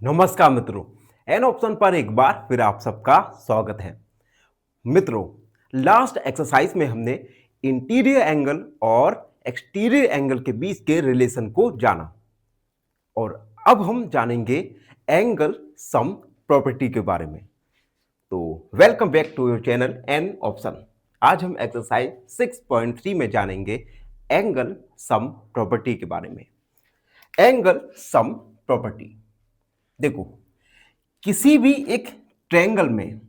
नमस्कार मित्रों। An option पर एक बार फिर आप सबका स्वागत है। मित्रों, लास्ट एक्सरसाइज में हमने इंटीरियर एंगल और एक्सटीरियर एंगल के बीच के रिलेशन को जाना और अब हम जानेंगे एंगल सम प्रॉपर्टी के बारे में। तो welcome back to your channel N option. आज हम एक्सरसाइज 6.3 में जानेंगे एंगल सम प्रॉपर्टी के बारे में। एंगल सम प्रॉपर्टी, देखो, किसी भी एक ट्रायंगल में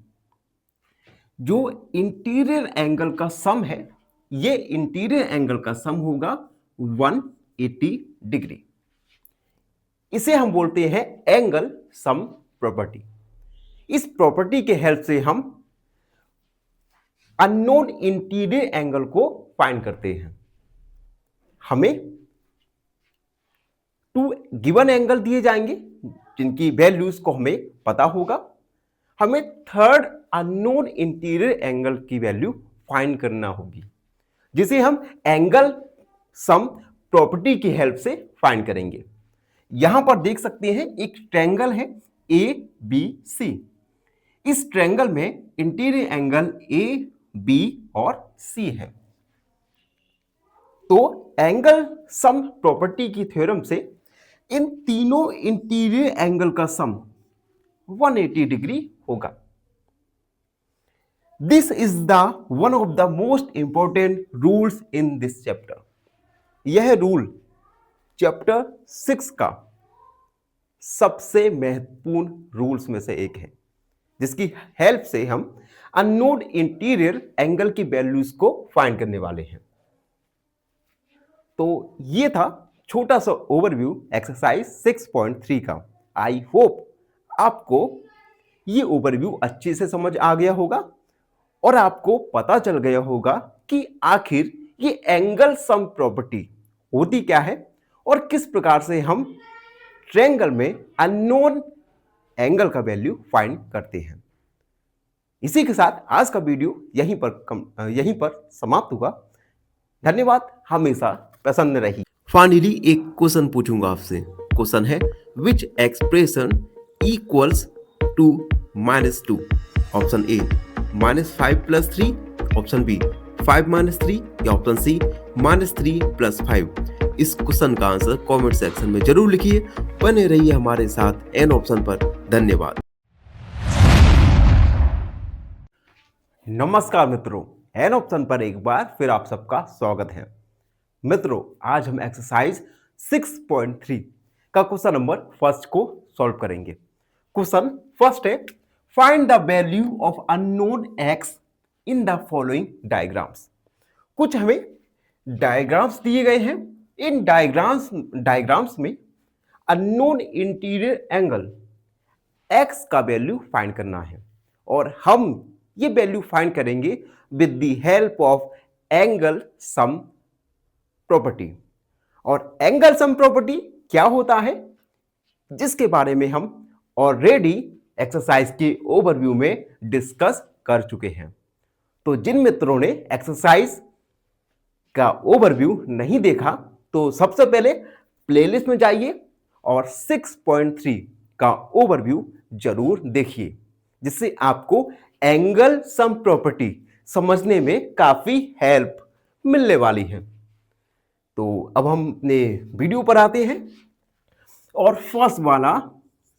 जो इंटीरियर एंगल का सम है, ये इंटीरियर एंगल का सम होगा 180 डिग्री। इसे हम बोलते हैं एंगल सम प्रॉपर्टी। इस प्रॉपर्टी के हेल्प से हम अननोन इंटीरियर एंगल को फाइंड करते हैं। हमें टू गिवन एंगल दिए जाएंगे जिनकी वैल्यूज को हमें पता होगा। हमें थर्ड अननोन इंटीरियर एंगल की वैल्यू फाइंड करना होगी, जिसे हम एंगल सम प्रॉपर्टी की हेल्प से फाइंड करेंगे। यहां पर देख सकते हैं एक ट्रायंगल है ए बी सी। इस ट्रायंगल में इंटीरियर एंगल ए बी और सी है। तो एंगल सम प्रॉपर्टी की थ्योरम से इन तीनों इंटीरियर एंगल का सम 180 डिग्री होगा। This is the one of the most important rules in this chapter. यह रूल चैप्टर 6 का सबसे महत्वपूर्ण रूल्स में से एक है, जिसकी हेल्प से हम अननोन इंटीरियर एंगल की वैल्यूज को फाइंड करने वाले हैं। तो ये था छोटा सा ओवरव्यू एक्सरसाइज 6.3 का। आई होप आपको ये ओवरव्यू अच्छे से समझ आ गया होगा और आपको पता चल गया होगा कि आखिर ये एंगल सम प्रॉपर्टी होती क्या है और किस प्रकार से हम ट्रायंगल में अननोन एंगल का वैल्यू फाइंड करते हैं। इसी के साथ आज का वीडियो यहीं पर समाप्त हुआ। धन्यवाद, हमेशा प्रसन्न रहिए। फाइनली एक क्वेश्चन पूछूंगा आपसे। क्वेश्चन है which expression equals to -2। Option A -5 + 3, option B 5 - 3 या ऑप्शन सी -3 + 5। इस क्वेश्चन का आंसर कमेंट सेक्शन में जरूर लिखिए। बने रहिए हमारे साथ एन ऑप्शन पर। धन्यवाद। नमस्कार मित्रों, एन ऑप्शन पर एक बार फिर आप सबका स्वागत है। मित्रों, आज हम एक्सरसाइज 6.3 का क्वेश्चन नंबर फर्स्ट को सॉल्व करेंगे। क्वेश्चन फर्स्ट है, find the value of unknown x in the following diagrams. कुछ हमें डायग्राम्स दिए गए हैं। इन डायग्राम्स में अननोन इंटीरियर एंगल एक्स का वैल्यू फाइंड करना है और हम ये वैल्यू फाइंड करेंगे with the help of angle sum property. और एंगल सम प्रॉपर्टी क्या होता है, जिसके बारे में हम ऑलरेडी एक्सरसाइज के ओवरव्यू में डिस्कस कर चुके हैं। तो जिन मित्रों ने एक्सरसाइज का ओवरव्यू नहीं देखा तो सबसे पहले प्लेलिस्ट में जाइए और 6.3 का ओवरव्यू जरूर देखिए, जिससे आपको एंगल सम प्रॉपर्टी समझने में काफी हेल्प मिलने वाली है। तो अब हम अपने वीडियो पर आते हैं और फर्स्ट वाला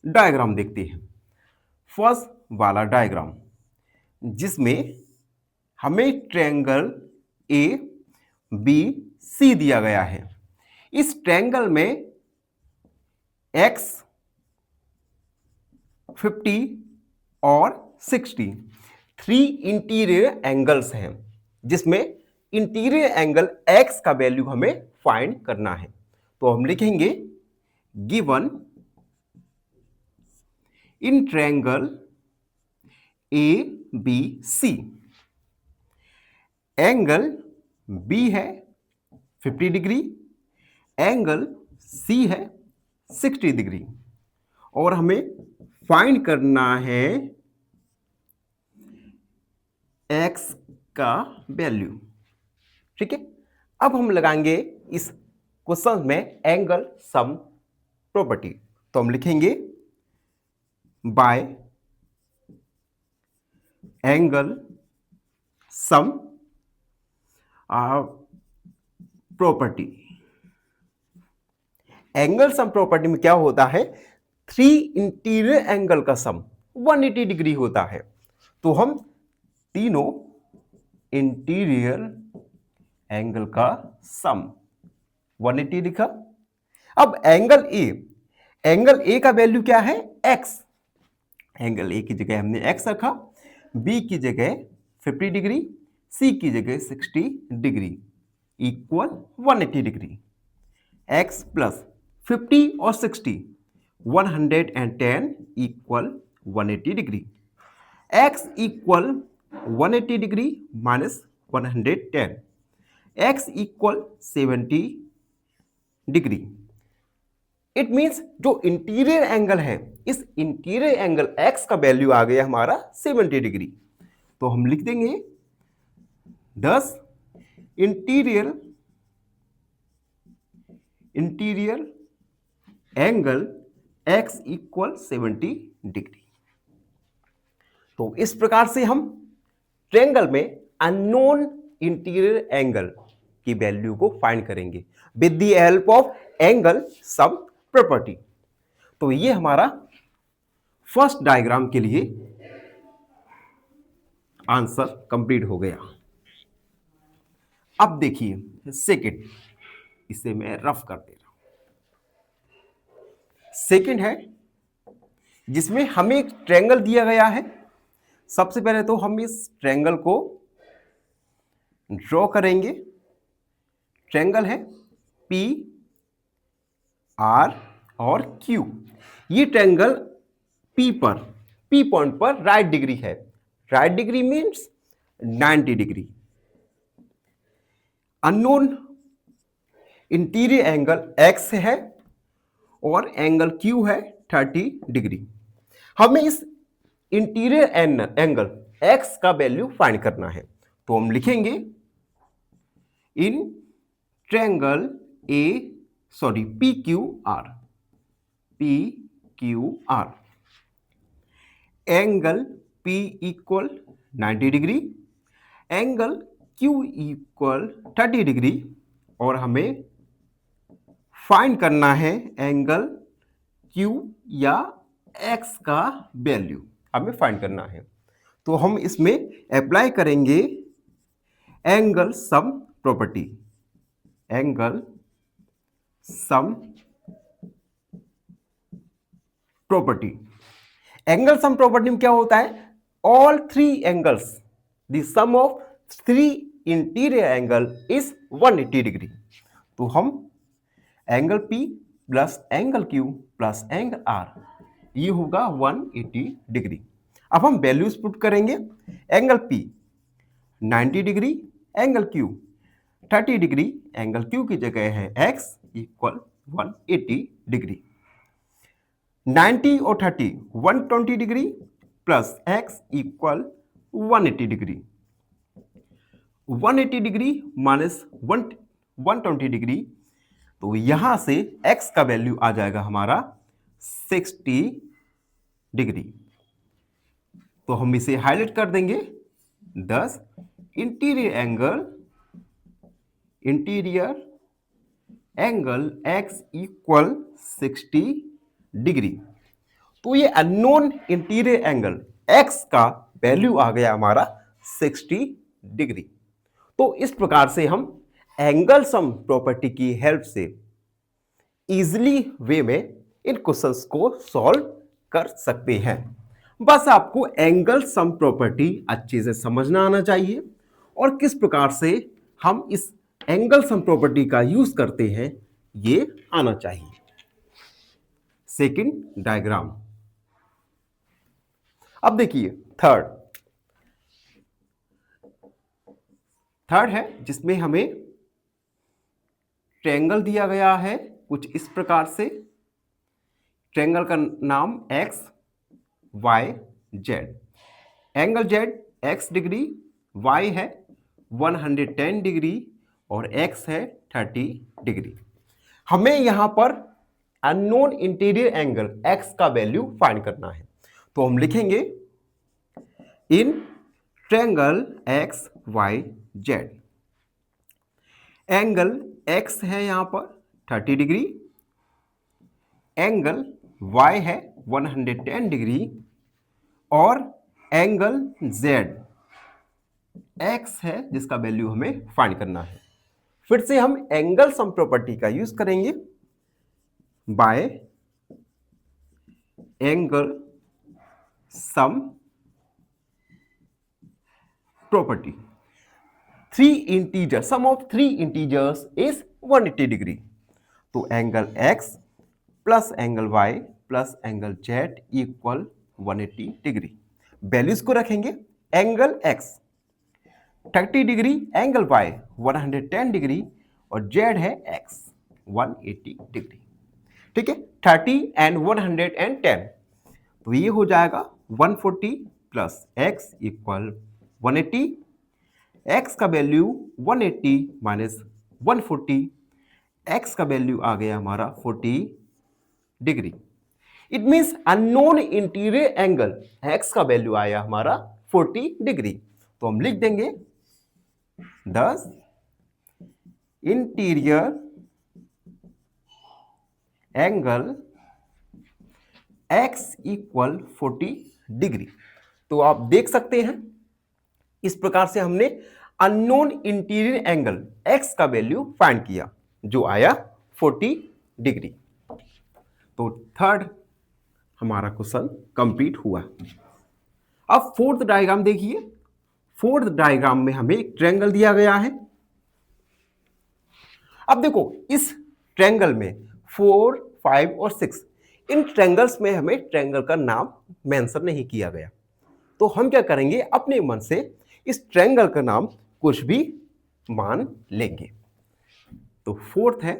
डायग्राम देखते हैं। फर्स्ट वाला डायग्राम जिसमें हमें ट्रायंगल ए बी सी दिया गया है। इस ट्रायंगल में एक्स 50 और 60 थ्री इंटीरियर एंगल्स हैं, जिसमें इंटीरियर एंगल एक्स का वैल्यू हमें फाइंड करना है। तो हम लिखेंगे given in triangle A B C angle B है 50 डिग्री, एंगल सी है 60 डिग्री और हमें फाइंड करना है एक्स का वैल्यू। ठीक है, अब हम लगाएंगे इस क्वेश्चन में एंगल सम प्रॉपर्टी। तो हम लिखेंगे by angle sum property. Angle sum property में क्या होता है, थ्री इंटीरियर एंगल का सम 180 डिग्री होता है। तो हम तीनों इंटीरियर एंगल का सम 180 लिखा। अब एंगल ए का वैल्यू क्या है, एक्स। एंगल ए की जगह हमने एक्स रखा, बी की जगह 50 डिग्री, सी की जगह 60 degree, equal 180 degree. X plus 50 और 60 110 equal 180 degree. X equal 180 degree minus 110, x equal 70 degree. It means जो इंटीरियर एंगल है, इस इंटीरियर एंगल एक्स का वैल्यू आ गया हमारा 70 डिग्री। तो हम लिख देंगे 10 interior angle x equal 70 degree. तो इस प्रकार से हम ट्रायंगल में अननोन इंटीरियर एंगल की वैल्यू को फाइंड करेंगे with the help of angle sum property. तो ये हमारा फर्स्ट डायग्राम के लिए आंसर कंप्लीट हो गया। अब देखिए सेकंड, इसे मैं रफ कर दे रहा हूं। सेकंड है जिसमें हमें एक ट्रायंगल दिया गया है। सबसे पहले तो हम इस ट्रायंगल को ड्रॉ करेंगे। ट्रायंगल है पी आर और क्यू। ये ट्रायंगल पी पॉइंट पर राइट डिग्री है। Right degree means 90 degree. Unknown interior angle x है और एंगल क्यू है 30 डिग्री। हमें इस इंटीरियर एंगल एक्स का वैल्यू फाइंड करना है। तो हम लिखेंगे in triangle P Q R angle P equal 90 degree, angle Q equal 30 degree, और हमें फाइंड करना है एंगल Q या X का वैल्यू हमें फाइंड करना है। तो हम इसमें अप्लाई करेंगे angle sum property. Angle sum property, angle sum property में क्या होता है, all three angles, the sum of three interior angle is 180 degree. तो हम angle P plus angle Q plus angle R, ये होगा 180 डिग्री। अब हम वैल्यूज पुट करेंगे। Angle P 90 degree, angle Q 30 degree, angle Q की जगह है x इक्वल 180 डिग्री। 90 और 30 120 degree plus x equal 180 degree. 180 degree minus 120 degree, तो यहां से x का वैल्यू आ जाएगा हमारा 60 डिग्री। तो हम इसे हाईलाइट कर देंगे। 10 interior angle x equal 60 degree. तो ये अननोन इंटीरियर एंगल x का वैल्यू आ गया हमारा 60 डिग्री। तो इस प्रकार से हम एंगल सम प्रॉपर्टी की हेल्प से इजीली वे में इन क्वेश्चंस को सॉल्व कर सकते हैं। बस आपको एंगल सम प्रॉपर्टी अच्छे से समझना आना चाहिए और किस प्रकार से हम इस एंगल सम प्रॉपर्टी का यूज करते हैं ये आना चाहिए। Second diagram. अब देखिए थर्ड है जिसमें हमें ट्रायंगल दिया गया है कुछ इस प्रकार से। ट्रायंगल का नाम X Y Z. Angle Z x degree, y है 110 डिग्री और x है 30 डिग्री। हमें यहां पर अननोन इंटीरियर एंगल x का वैल्यू फाइंड करना है। तो हम लिखेंगे in triangle X Y Z, angle x है यहां पर 30 डिग्री, एंगल y है 110 डिग्री और एंगल z x है जिसका वैल्यू हमें फाइंड करना है। फिर से हम एंगल सम प्रॉपर्टी का यूज करेंगे, by angle sum property. Three integer, sum of three integers is 180 degree. तो angle x plus angle y plus angle z equal 180 degree. Values को रखेंगे, angle x 30 degree, angle y 110 degree और z है x 180 degree. ठीक है, 30 and 110, तो ये हो जाएगा 140 प्लस x इक्वल 180। x का वैल्यू 180 माइनस 140, x का वैल्यू आ गया हमारा 40 degree. It means unknown interior angle x का वैल्यू आया हमारा 40 डिग्री। तो हम लिख देंगे thus interior angle x equal 40 degree. तो आप देख सकते हैं इस प्रकार से हमने अननोन इंटीरियर एंगल x का वैल्यू फाइंड किया जो आया 40 डिग्री। तो थर्ड हमारा क्वेश्चन कंप्लीट हुआ। अब फोर्थ डायग्राम देखिए। फोर्थ डायग्राम में हमें एक ट्रायंगल दिया गया है। अब देखो इस ट्रायंगल में 4, 5 और 6, इन ट्रायंगल्स में हमें ट्रायंगल का नाम मेंशन नहीं किया गया। तो हम क्या करेंगे, अपने मन से इस ट्रायंगल का नाम कुछ भी मान लेंगे। तो फोर्थ है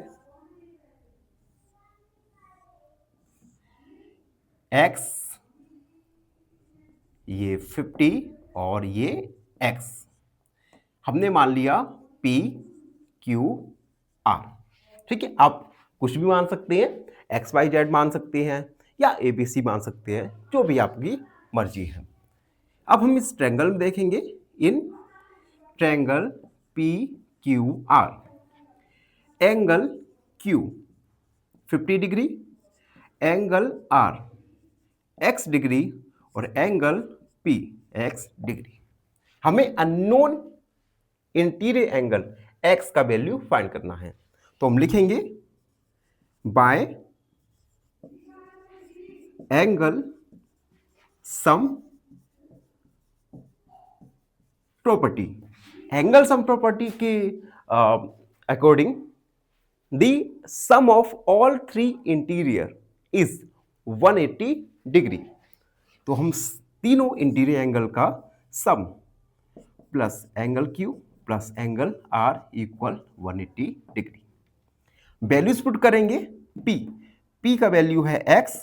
x, ये 50 और ये x, हमने मान लिया p q r। ठीक है, आप कुछ भी मान सकते हैं, x y z मान सकते हैं या abc मान सकते हैं, जो भी आपकी मर्जी है। अब हम इस ट्रायंगल में देखेंगे, in triangle p q r, angle q 50 degree, angle r x degree और एंगल p x डिग्री। हमें अननोन इंटीरियर एंगल x का वैल्यू फाइंड करना है। तो हम लिखेंगे by angle sum property. Angle sum property के according the sum of all three interior is 180 degree. तो हम तीनों इंटीरियर एंगल का sum plus angle Q plus angle R equal 180 degree. Values put करेंगे, P का वैल्यू है x,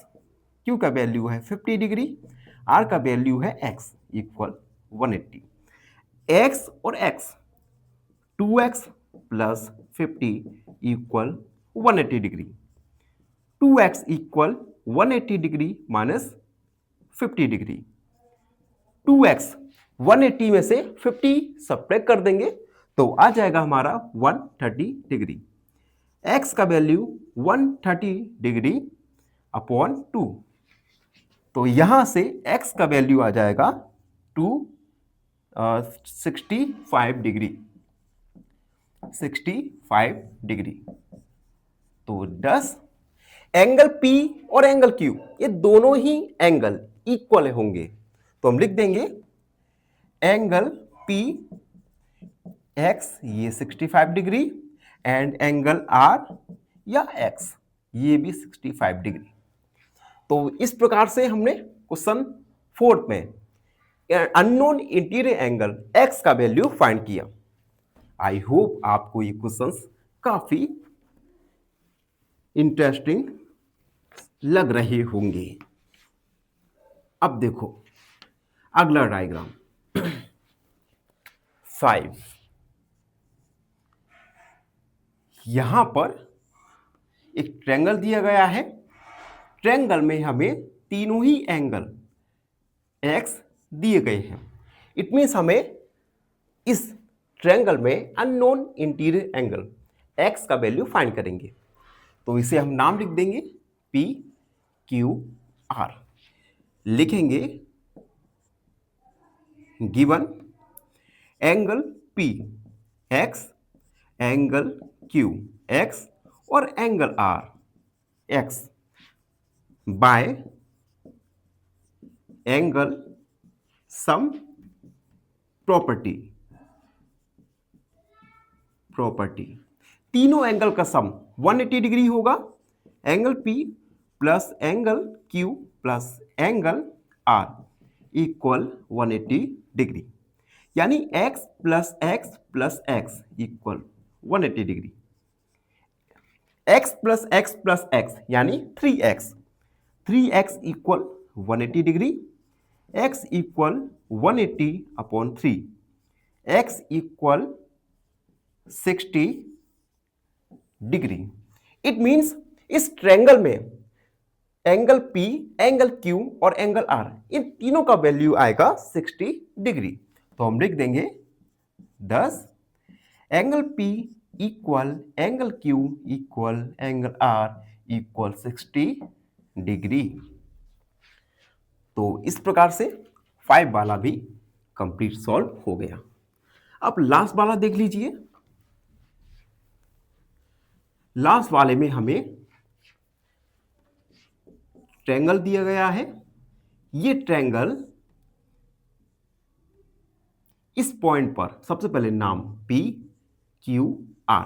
Q का value है 50 डिग्री, R का वैल्यू है x इक्वल 180। x और x 2x plus 50 equal 180 degree. 2x equal 180 degree minus 50 degree. 2x 180 में से 50 सब्ट्रैक्ट कर देंगे तो आ जाएगा हमारा 130 डिग्री। x का वैल्यू 130 डिग्री अपॉन 2, तो यहां से x का वैल्यू आ जाएगा 65 डिग्री, 65 डिग्री। तो 10 एंगल P और एंगल Q ये दोनों ही एंगल इक्वल होंगे। तो हम लिख देंगे एंगल P x ये 65 डिग्री एंड एंगल R या x ये भी 65 डिग्री। तो इस प्रकार से हमने क्वेश्चन 4 में अननोन इंटीरियर एंगल x का वैल्यू फाइंड किया। आई होप आपको ये क्वेश्चंस काफी इंटरेस्टिंग लग रहे होंगे। अब देखो अगला डायग्राम 5। यहां पर एक ट्रायंगल दिया गया है। ट्रायंगल में हमें तीनों ही एंगल एक्स दिए गए हैं। इट मीन्स हमें इस ट्रायंगल में अननोन इंटीरियर एंगल एक्स का वैल्यू फाइंड करेंगे। तो इसे हम नाम लिख देंगे पी क्यू आर। लिखेंगे given angle P x, angle Q x और angle R x by angle sum property. तीनों एंगल का सम 180 डिग्री होगा। Angle P plus angle Q plus angle R equal 180 degree, यानी x plus x plus x equal 180 degree. x plus x यानी 3x, 3x equal 180 degree. x equal 180 upon 3, x equal 60 degree. It means इस triangle में angle P, angle Q और angle R इन तीनों का value आएगा 60 degree. तो हम लिख देंगे 10 angle P equal angle Q equal angle R equal 60 degree. तो इस प्रकार से 5 वाला भी कंप्लीट सॉल्व हो गया। अब लास्ट वाला देख लीजिए। लास्ट वाले में हमें ट्रायंगल दिया गया है। ये ट्रायंगल इस पॉइंट पर सबसे पहले नाम P Q R।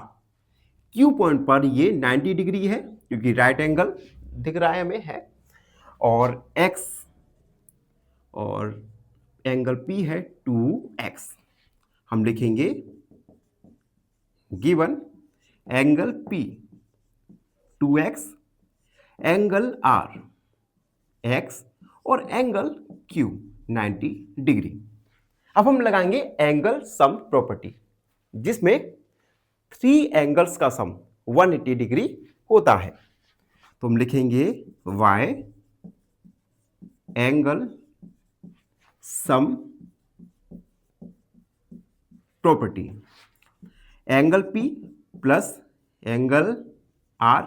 Q point पर ये 90 डिग्री है क्योंकि राइट एंगल दिख रहा है हमें है, और X और एंगल P है 2x। हम लिखेंगे given angle P 2x, angle R x और एंगल Q 90 डिग्री। अब हम लगाएंगे एंगल सम प्रॉपर्टी, जिसमें 3 एंगल्स का सम 180 डिग्री होता है। तो हम लिखेंगे y angle sum property, angle P plus angle R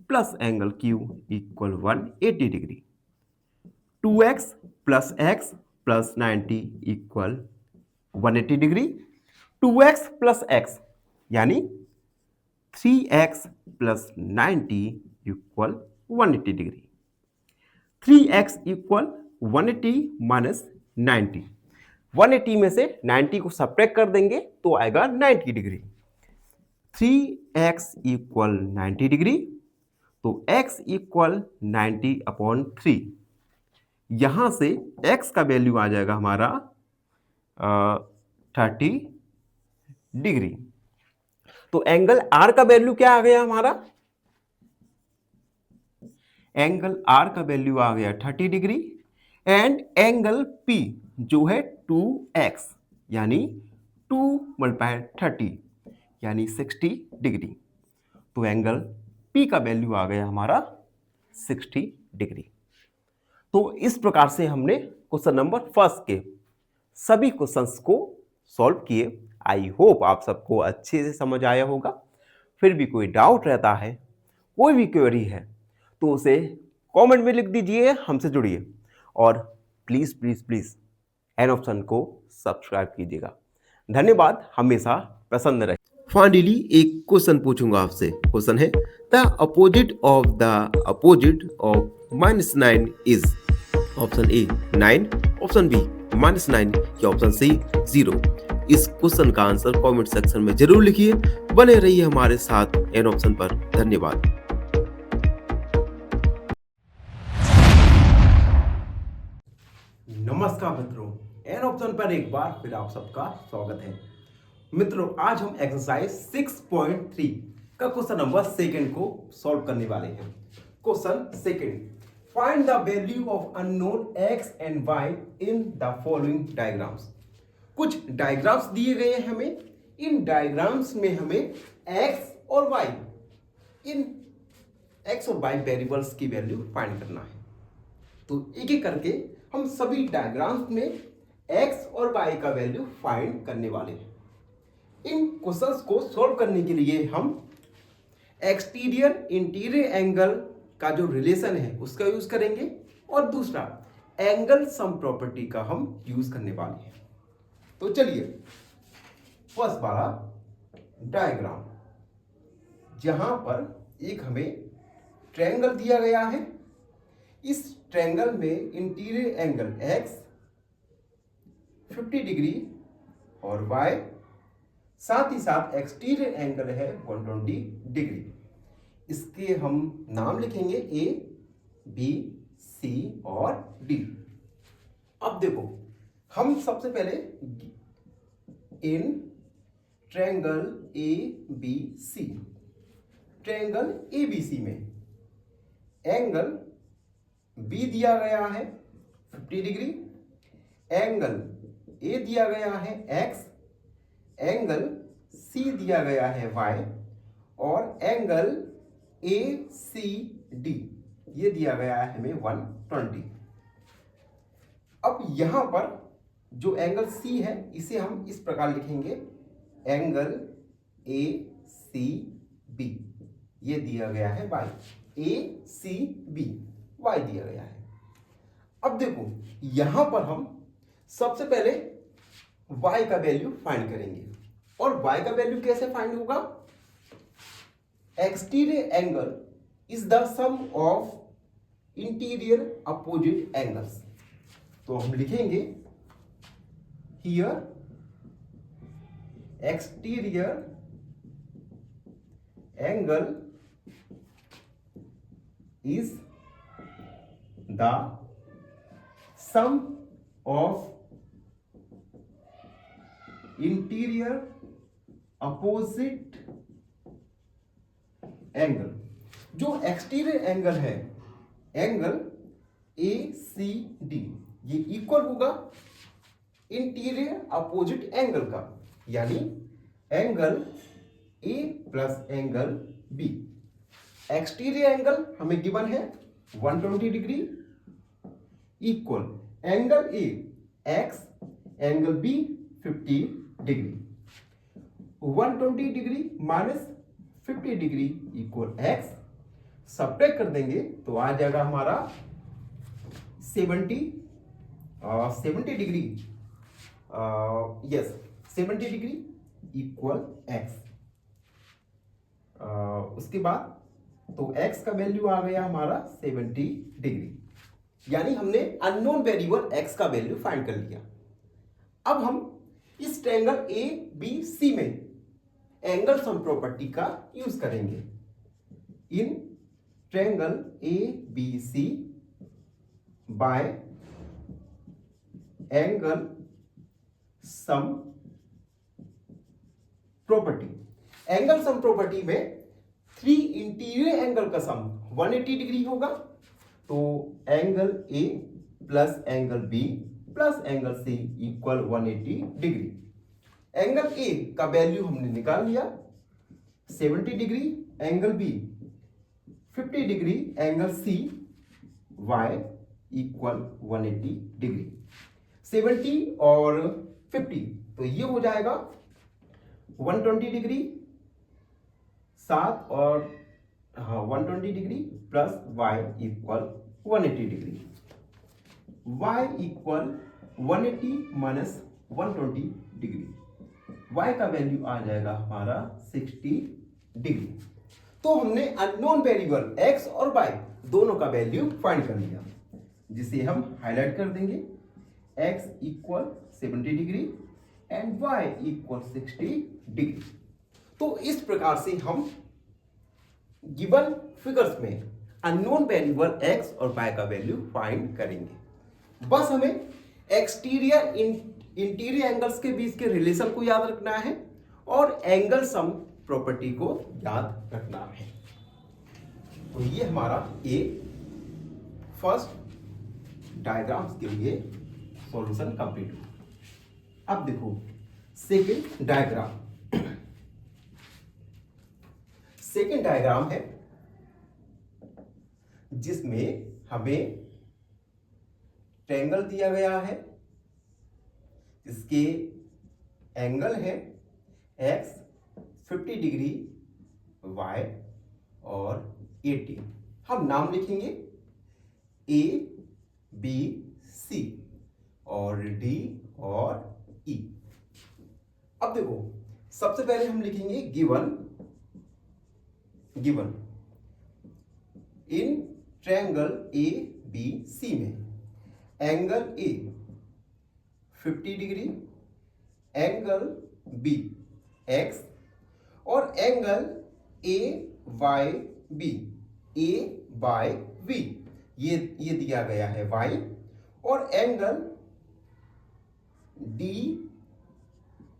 plus angle Q equal 180 degree. 2x plus x plus 90 equal 180 degree. 2x plus x यानी 3x plus 90 equal 180 degree. 3x equal 180 minus 90, 180 में से 90 को subtract कर देंगे तो आएगा 90 degree. 3x equal 90 degree, तो x equal 90 upon 3। यहां से x का वैल्यू आ जाएगा हमारा 30 डिग्री। तो एंगल R का वैल्यू क्या आ गया हमारा? एंगल R का वैल्यू आ गया 30 डिग्री एंड एंगल P जो है 2x यानी 2 मल्टीप्लाई 30 यानी 60 डिग्री। तो एंगल P का वैल्यू आ गया हमारा 60 डिग्री। तो इस प्रकार से हमने क्वेश्चन नंबर फर्स्ट के सभी क्वेश्चंस को सॉल्व किए। आई होप आप सबको अच्छे से समझ आया होगा। फिर भी कोई डाउट रहता है, कोई भी क्वेरी है, तो उसे कमेंट में लिख दीजिए, हमसे जुड़िए और please please please an option को सब्सक्राइब कीजिएगा। धन्यवाद, हमेशा प्रसन्न रहे। फाइनली एक क्वेश्चन पूछूंगा आपसे। क्वेश्चन है the opposite of -9 is option A 9, option B -9 या ऑप्शन सी 0। इस क्वेश्चन का आंसर कमेंट सेक्शन में जरूर लिखिए। बने रहिए हमारे साथ एन ऑप्शन पर। धन्यवाद। नमस्कार मित्रों, एन ऑप्शन पर एक बार फिर आप सबका स्वागत है। मित्रों, आज हम एक्सरसाइज 6.3 का क्वेश्चन नंबर सेकंड को सॉल्व करने वाले हैं। Question second, find the value of unknown x and y in the following diagrams. कुछ डायग्राम्स दिए गए हैं हमें। इन डायग्राम्स में हमें x और y, इन x और y वेरिएबल्स की वैल्यू फाइंड करना है। तो एक एक करके हम सभी डायग्राम्स में एक्स और वाई का वैल्यू फाइंड करने वाले हैं। इन क्वेश्चंस को सॉल्व करने के लिए हम एक्सटीरियर इंटीरियर एंगल का जो रिलेशन है उसका यूज करेंगे और दूसरा एंगल सम प्रॉपर्टी का हम यूज करने वाले हैं। तो चलिए फर्स्ट वाला डायग्राम, जहां पर एक हमें ट्रायंगल दिया गया है। इस ट्रायंगल में इंटीरियर एंगल x 50 डिग्री और y साथ ही साथ एक्सटीरियर एंगल है 120 डिग्री। इसके हम नाम लिखेंगे A, B, C और D। अब देखो, हम सबसे पहले in triangle ABC, triangle ABC में एंगल B दिया गया है 50 डिग्री, एंगल A दिया गया है x, एंगल C दिया गया है y और एंगल ACD ये दिया गया है हमें 120। अब यहां पर जो एंगल C है इसे हम इस प्रकार लिखेंगे, एंगल ACB ये दिया गया है y, ACB y दिया गया है। अब देखो यहां पर हम सबसे पहले y का वैल्यू फाइंड करेंगे और y का वैल्यू कैसे फाइंड होगा? Exterior angle is the sum of interior opposite angles. तो हम लिखेंगे here exterior angle is the sum of interior opposite angle। जो एक्सटीरियर एंगल है एंगल ACD ये इक्वल होगा इंटीरियर अपोजिट एंगल का, यानी angle A plus angle B। Exterior angle हमें गिवन है 120 degree equal angle A x, angle B 50 degree. 120 degree minus 50 degree equal x, subtract कर देंगे तो आ जाएगा हमारा 70 degree, yes 70 degree equal x। उसके बाद तो x का वैल्यू आ गया हमारा 70 डिग्री, यानी हमने अननोन वेरिएबल x का वैल्यू फाइंड कर लिया। अब हम इस ट्रायंगल ABC में एंगल सम प्रॉपर्टी का यूज करेंगे। In triangle ABC bye angle sum property. Angle sum property में 3 इंटीरियर एंगल का सम 180 डिग्री होगा, तो angle A plus angle B plus angle C equal 180 degree. Angle A का value हमने निकाल लिया 70 degree, angle B 50 degree, angle C Y equal 180 degree. 70 और 50 तो ये हो जाएगा 120 डिग्री, 7 और 120 degree plus y equal 180 degree. y equal 180 minus 120 degree, y का वैल्यू आ जाएगा हमारा 60 डिग्री। तो हमने अननोन वेरिएबल x और y दोनों का वैल्यू फाइंड कर लिया, जिसे हम हाईलाइट कर देंगे। x equal 70 degree and y equal 60 degree. तो इस प्रकार से हम गिवन फिगर्स में अननोन वेरिएबल x और y का वैल्यू फाइंड करेंगे। बस हमें एक्सटीरियर इंटीरियर एंगल्स के बीच के रिलेशन को याद रखना है और एंगल सम प्रॉपर्टी को याद रखना है। तो ये हमारा फर्स्ट डायग्राम्स के लिए सॉल्यूशन कंप्लीट हुआ। अब देखो सेकंड डायग्राम। सेकंड डायग्राम है जिसमें हमें ट्रायंगल दिया गया है, इसके एंगल है x 50 डिग्री, y और 80। हम नाम लिखेंगे A B C और D और E। अब देखो, सबसे पहले हम लिखेंगे given in triangle A B C में angle A 50 degree, angle B x और angle A y B A by V ये दिया गया है y, और angle D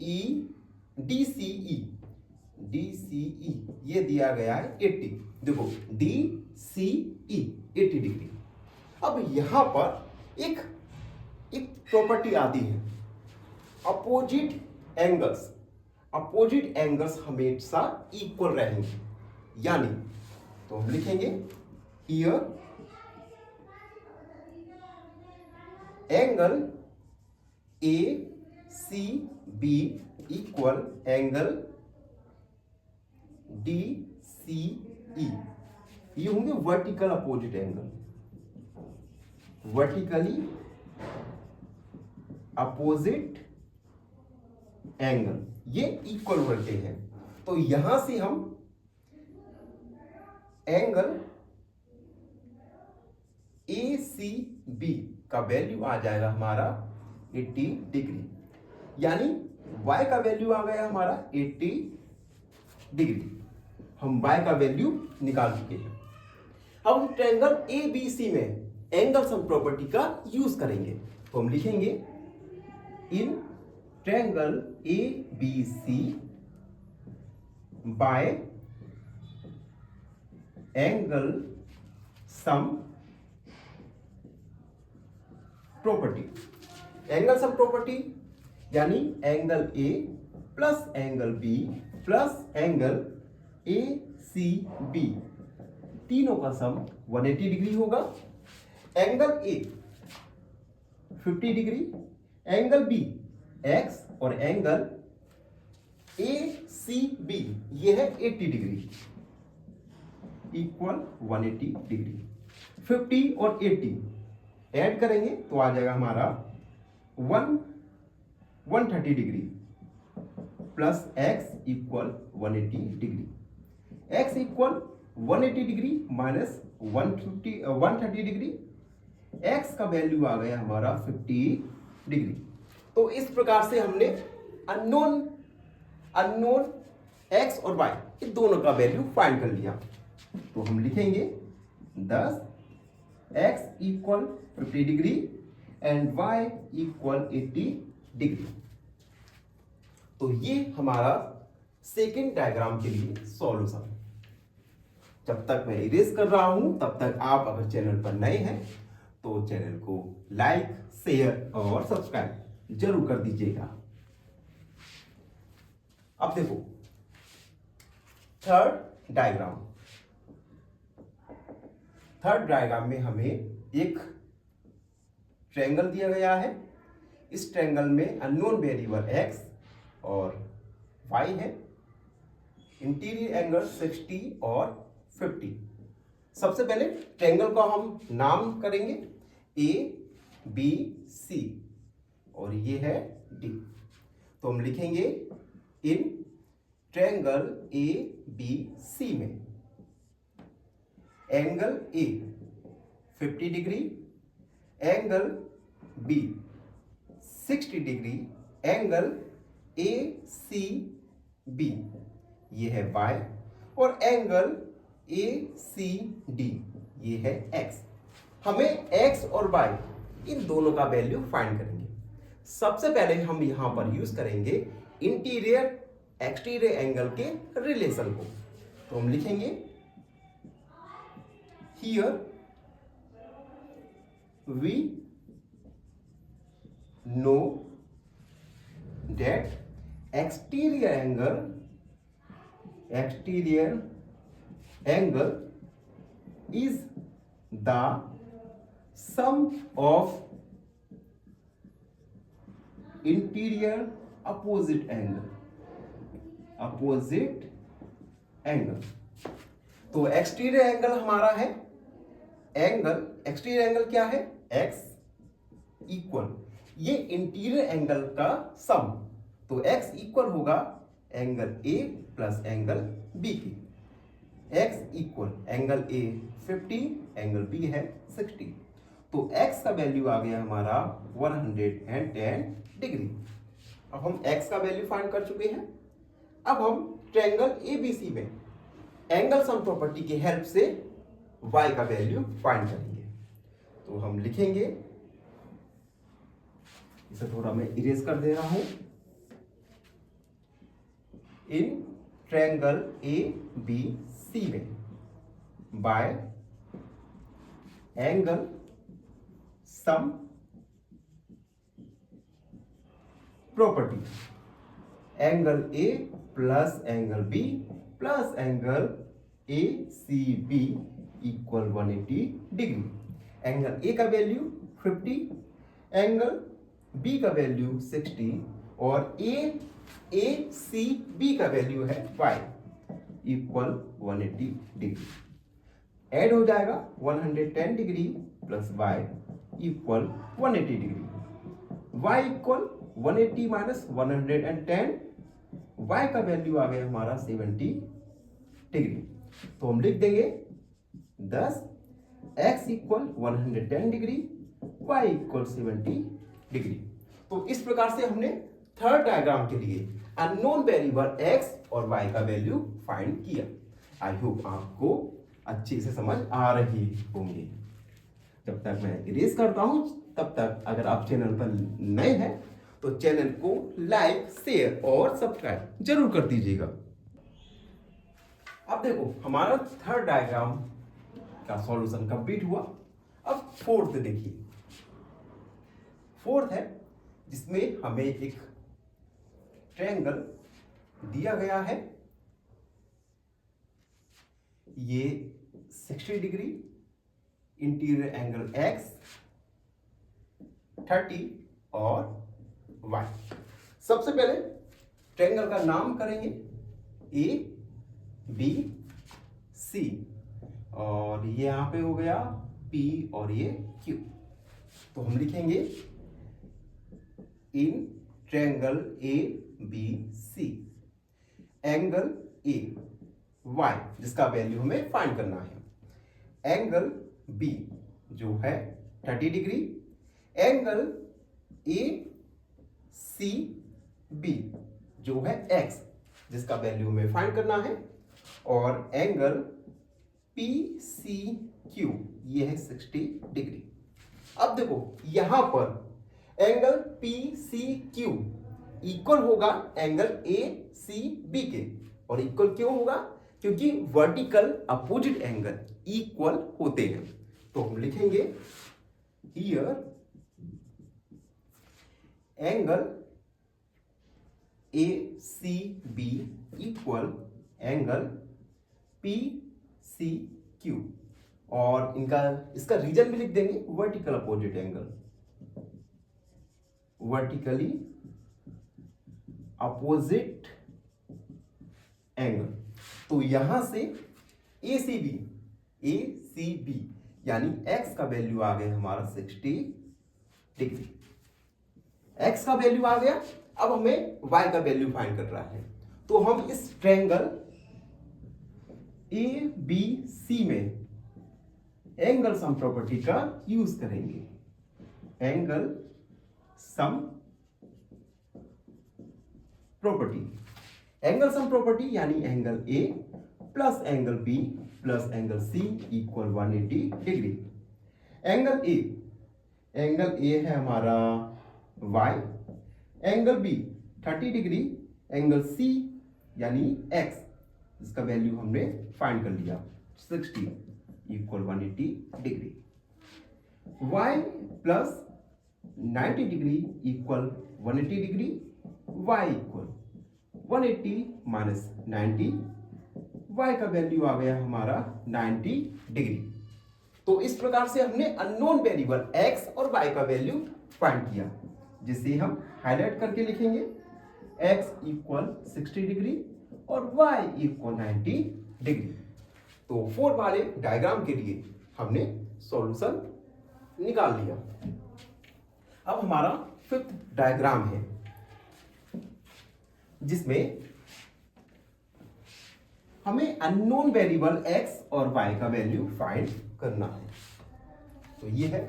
E D C E ये दिया गया है 80। देखो D C E 80 डिग्री। अब यहां पर एक प्रॉपर्टी आती है, अपोजिट एंगल्स हमेशा इक्वल रहेंगे, यानी तो हम लिखेंगे here angle A C B equal angle D C E, ये होंगे vertical opposite angle, vertically opposite angle, ये इक्वल बनते हैं। तो यहां से हम एंगल ए सी बी का वैल्यू आ जाएगा हमारा 80 डिग्री, यानी y का वैल्यू आ गया हमारा 80 डिग्री। हम y का वैल्यू निकाल चुके हैं। अब हम ट्रायंगल ए बी सी में एंगल सम प्रॉपर्टी का यूज करेंगे, तो हम लिखेंगे in triangle A B C by angle sum property, यानी angle A plus angle B plus angle A C B, तीनों का सम 180 डिग्री होगा। Angle A 50 degree, angle B x और एंगल ए सी बी ये है 80 degree equal 180 degree. 50 और 80 add करेंगे तो आ जाएगा हमारा 130 degree plus x equal 180 degree, x equal 180 degree minus 130 degree, x का वैल्यू आ गया हमारा 50 डिग्री। तो इस प्रकार से हमने अननोन x और y इन दोनों का वैल्यू फाइंड कर लिया। तो हम लिखेंगे 10 x equal 50 degree and y equal 80 degree. तो ये हमारा सेकेंड डायग्राम के लिए सॉल्यूशन। जब तक मैं इरेज कर रहा हूं तब तक आप अगर चैनल पर नए हैं तो चैनल को लाइक, शेयर और सब्सक्राइब जरूर कर दीजिएगा। अब देखो थर्ड डायग्राम में हमें एक ट्रायंगल दिया गया है। इस ट्रायंगल में अननोन वेरिएबल x और y है। इंटीरियर एंगल 60 और 50। सबसे पहले ट्रायंगल को हम नाम करेंगे ए बी सी और ये है डी। तो हम लिखेंगे in triangle A B C में angle A 50 degree, angle B 60 degree, angle A C B ये है y और एंगल ए सी डी ये है x। हमें x और y इन दोनों का वैल्यू फाइंड करेंगे। सबसे पहले हम यहां पर यूज करेंगे इंटीरियर एक्सटीरियर एंगल के रिलेशन को। तो हम लिखेंगे here we know that exterior angle is the sum of interior opposite angle, opposite angle. तो एक्सटीरियर एंगल हमारा है एंगल, एक्सटीरियर एंगल क्या है x इक्वल ये इंटीरियर एंगल का सम, तो x इक्वल होगा angle A plus angle B की। x equal angle A 50, angle B है 60, तो x का वैल्यू आ गया हमारा 110 डिग्री। अब हम x का वैल्यू फाइंड कर चुके हैं। अब हम ट्रायंगल ABC में एंगल सम प्रॉपर्टी की हेल्प से y का वैल्यू फाइंड करेंगे। तो हम लिखेंगे, इसे थोड़ा मैं इरेज कर दे रहा हूं, इन ट्रायंगल ABC में bye angle sum property, angle A plus angle B plus angle ACB equal 180 degree. Angle A का वैल्यू 50, एंगल B का वैल्यू 60 और ACB का वैल्यू है y इक्वल 180 डिग्री। ऐड हो जाएगा 110 degree plus y equal 180 degree. y equal 180 minus 110, y का value आ गया हमारा 70 डिग्री। तो हम लिख देंगे 10 x equal 110 degree, y equal 70 degree. तो इस प्रकार से हमने थर्ड डायग्राम के लिए अननोन वेरिएबल x और y का वैल्यू फाइंड किया। आई होप आपको अच्छे से समझ आ रही होंगी। जब तक मैं इरेज करता हूं तब तक अगर आप चैनल पर नए हैं तो चैनल को लाइक, शेयर और सब्सक्राइब जरूर कर दीजिएगा। अब देखो हमारा थर्ड डायग्राम का सॉल्यूशन कंप्लीट हुआ। अब फोर्थ देखिए, फोर्थ है जिसमें हमें एक ट्रायंगल दिया गया है, ये 60 डिग्री, इंटीरियर एंगल x 30 और y। सबसे पहले ट्रायंगल का नाम करेंगे A B C और ये यहां पे हो गया P और ये Q। तो हम लिखेंगे in triangle A B C angle A y जिसका वैल्यू हमें फाइंड करना है, एंगल B जो है 30 डिग्री, एंगल ACB जो है x जिसका वैल्यू हमें फाइंड करना है, और एंगल PCQ ये है 60 डिग्री। अब देखो यहां पर एंगल PCQ इक्वल होगा एंगल ACB के, और इक्वल क्यों होगा? क्योंकि वर्टिकल अपोजिट एंगल इक्वल होते हैं। तो हम लिखेंगे here angle ACB equal angle PCQ, और इसका रीजन भी लिख देंगे vertical opposite angle, vertically opposite angle. तो यहां से ACB यानी x का वैल्यू आ गया हमारा 60 डिग्री। x का वैल्यू आ गया, अब हमें y का वैल्यू फाइंड करना है। तो हम इस ट्रायंगल ABC में एंगल सम प्रॉपर्टी का यूज करेंगे, angle sum property. Angle sum property यानी angle A plus angle B plus angle C equal 180 degree. Angle A है हमारा y, angle B 30 degree, angle C यानी x इसका value हमने फाइंड कर लिया 60 equal 180 degree. y plus 90 degree equal 180 degree, y equal 180 minus 90, y का value आ गया हमारा 90 डिग्री। तो इस प्रकार से हमने अननोन वेरिएबल x और y का वैल्यू फाइंड किया। जिसे हम हाईलाइट करके लिखेंगे x इक्वल 60 डिग्री और y इक्वल 90 डिग्री। तो 4 वाले डायग्राम के लिए हमने सॉल्यूशन निकाल लिया। अब हमारा 5th डायग्राम है जिसमें हमें अननोन वेरिएबल x और y का वैल्यू फाइंड करना है। तो ये है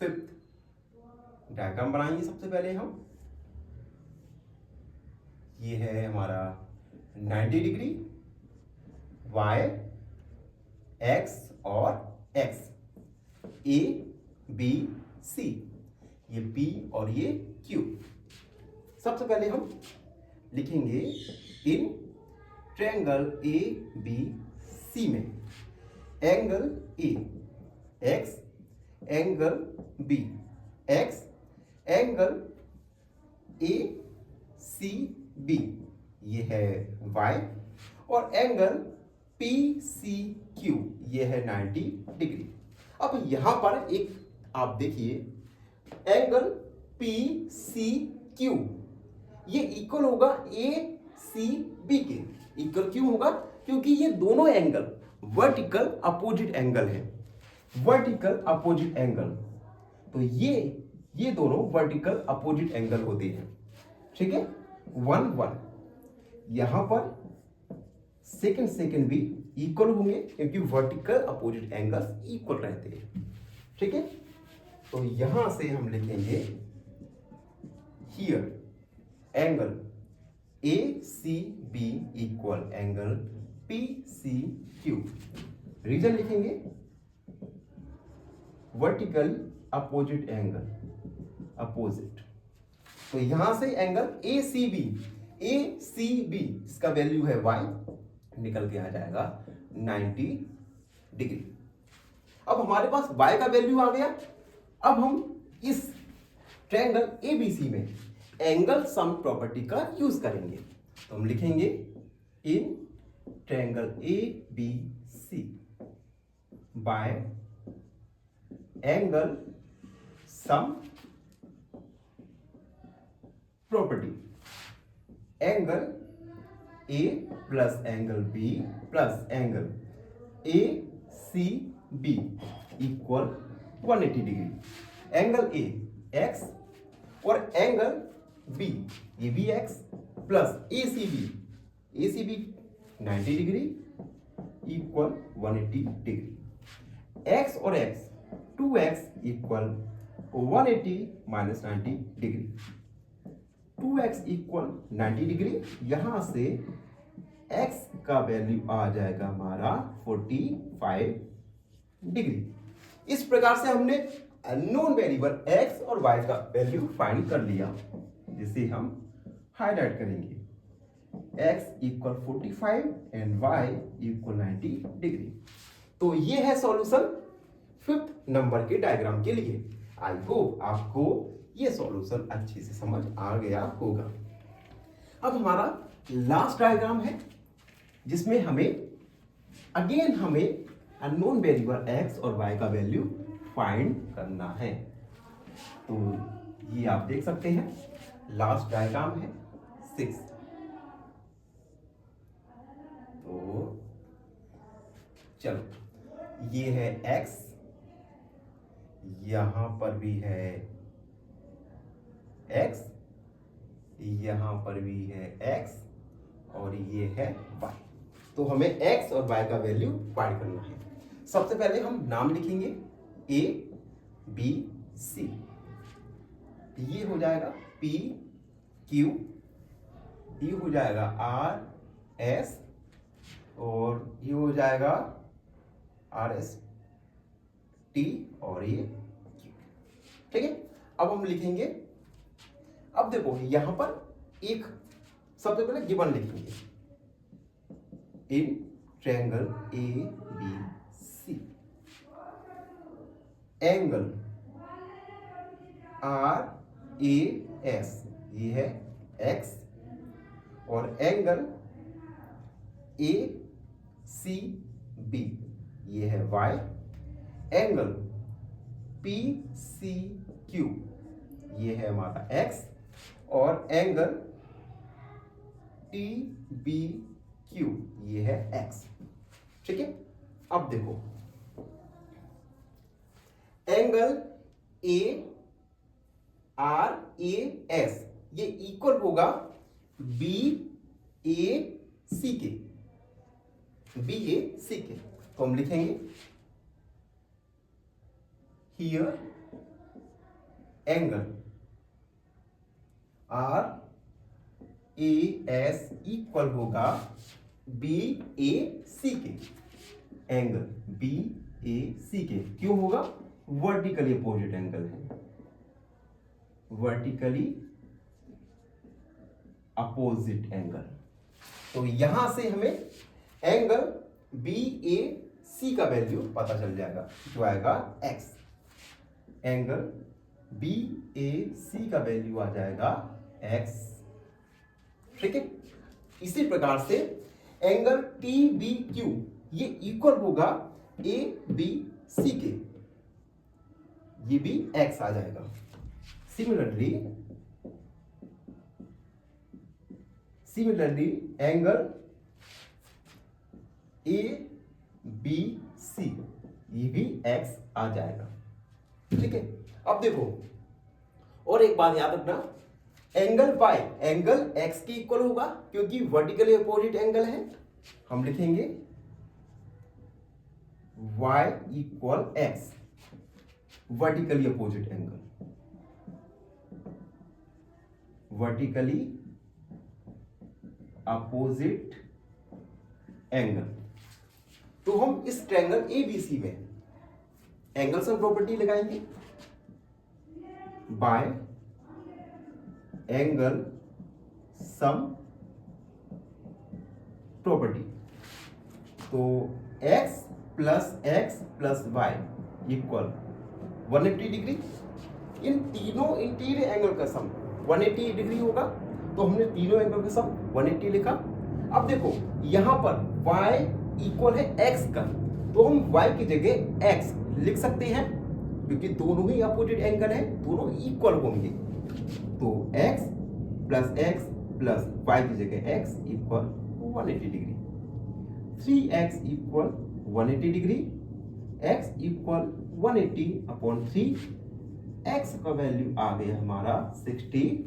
5th डायग्राम बनाएंगे सबसे पहले हम। ये है हमारा 90 डिग्री, y, x और x, a b c, ये p और ये q। सबसे पहले हम लिखेंगे in triangle A B C में angle A x, angle b x, angle A C B ये है y और एंगल पी सी क्यू ये है 90 डिग्री। अब यहां पर एक आप देखिए एंगल पी सी क्यू ये इक्वल होगा ए सी बी के। इक्वल क्यों होगा? क्योंकि ये दोनों एंगल वर्टिकल अपोजिट एंगल है। वर्टिकल अपोजिट एंगल, तो ये दोनों वर्टिकल अपोजिट एंगल होते हैं। ठीक है, 1 1 यहां पर सेकंड भी इक्वल होंगे क्योंकि वर्टिकल अपोजिट एंगल्स इक्वल रहते हैं। ठीक है, तो यहां से हम लिखेंगे here angle A C B equal angle P C Q. Reason लिखेंगे वर्टिकल अपोजिट एंगल, अपोजिट। तो यहां से एंगल ए सी बी इसका वैल्यू है y, निकल के आ जाएगा 90 डिग्री। अब हमारे पास y का वैल्यू आ गया। अब हम इस ट्रायंगल एबीसी में एंगल सम प्रॉपर्टी का यूज करेंगे। तो हम लिखेंगे in triangle A B C by angle sum property, angle A plus angle B plus angle A C B equal 180 degree. Angle A x और एंगल बी ये भी x plus A C B 90 degree equal 180 degree. X और x 2x equal 180 minus 90 degree. 2x equal 90 degree, यहां से x का value आ जाएगा हमारा 45 डिग्री। इस प्रकार से हमने अननोन वेरिएबल x और y का वैल्यू फाइंड कर लिया, जिसे हम हाईलाइट करेंगे। x equal 45 and y equal 90 degree. तो ये है सॉल्यूशन 5th नंबर के डायग्राम के लिए। आई होप आपको ये सॉल्यूशन अच्छे से समझ आ गया होगा। अब हमारा लास्ट डायग्राम है जिसमें हमें अननोन वेरिएबल x और y का वैल्यू फाइंड करना है। तो ये आप देख सकते हैं लास्ट डायग्राम है 6। तो चलो ये है x, यहां पर भी है x, यहां पर भी है x और ये है y। तो हमें x और y का वैल्यू फाइंड करना है। सबसे पहले हम नाम लिखेंगे a b c। ये हो जाएगा p q, ये हो जाएगा r s और ये हो जाएगा r s t और ये q। ठीक है, अब हम लिखेंगे, अब देखो यहां पर एक सबसे पहले गिवन लिखेंगे in triangle A B C angle R A S ये है x और एंगल ए सी बी ये है y, angle P C Q ये है हमारा x और एंगल TBQ ये है x। ठीक है, अब देखो एंगल ARAS ये इक्वल होगा BAC के, तो हम लिखेंगे हियर एंगल RAS इक्वल होगा BAC के, एंगल BAC के। क्यों होगा? वर्टिकली अपोजिट एंगल है, वर्टिकली अपोजिट एंगल। तो यहां से हमें एंगल BAC का वैल्यू पता चल जाएगा, जो आएगा x। एंगल BAC का वैल्यू आ जाएगा x। ठीक है, इसी प्रकार से एंगल TBQ ये इक्वल होगा ABC के, ये भी x आ जाएगा। सिमिलरली एंगल ABC ये भी x आ जाएगा। ठीक है, अब देखो और एक बात याद रखना, एंगल y एंगल x के इक्वल होगा क्योंकि वर्टिकली अपोजिट एंगल है। हम लिखेंगे y equal x, vertically opposite angle, vertically opposite angle. तो हम इस ट्रायंगल ABC में एंगल सम प्रॉपर्टी लगाएंगे बाय एंगल सम प्रॉपर्टी। तो x plus y equal 180 degree. इन तीनों इंटीरियर एंगल का सम 180 डिग्री होगा, तो हमने तीनों एंगल का सम 180 लिखा। अब देखो यहां पर y इक्वल है x का, तो हम y की जगह x लिख सकते हैं क्योंकि दोनों ही अपोजिट एंगल है, दोनों इक्वल होंगे। तो x प्लस y की जगह x equal 180 degree. 3x equal 180 degree, x equal 180 upon 3, x का वैल्यू आ गया हमारा 60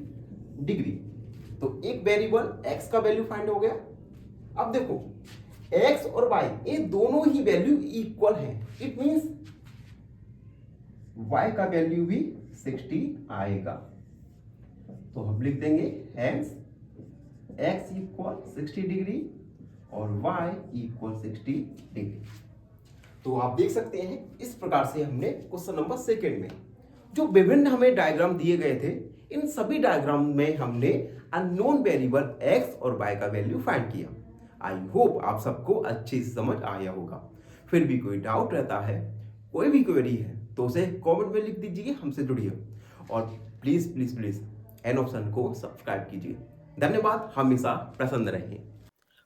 डिग्री। तो एक वेरिएबल x का वैल्यू फाइंड हो गया। अब देखो x और y ये दोनों ही वैल्यू इक्वल है, इट मींस y का वैल्यू भी 60 आएगा। तो हम लिख देंगे हेंस x इक्वल 60 डिग्री और y इक्वल 60 डिग्री। तो आप देख सकते हैं इस प्रकार से हमने क्वेश्चन नंबर सेकेंड में जो विभिन्न हमें डायग्राम दिए गए थे, इन सभी डायग्राम में हमने अननोन वेरिएबल x और y का वैल्यू फाइंड किया। आई होप आप सबको अच्छे से समझ आया होगा। फिर भी कोई डाउट रहता है, कोई भी क्वेरी है, तो उसे कमेंट में लिख दीजिए, हमसे जुड़िए और प्लीज एन ऑप्शन को सब्सक्राइब कीजिए। धन्यवाद, हमेशा प्रसन्न रहिए।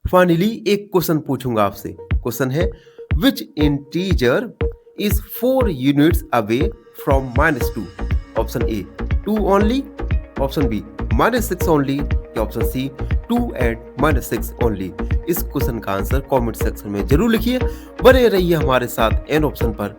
फाइनली एक क्वेश्चन पूछूंगा आपसे। क्वेश्चन है which integer is 4 units away from -2? Option A 2 only, option B -6 only, option C 2 and -6 only. इस क्वेश्चन का आंसर कमेंट सेक्शन में जरूर लिखिए। बने रहिए हमारे साथ एन ऑप्शन पर।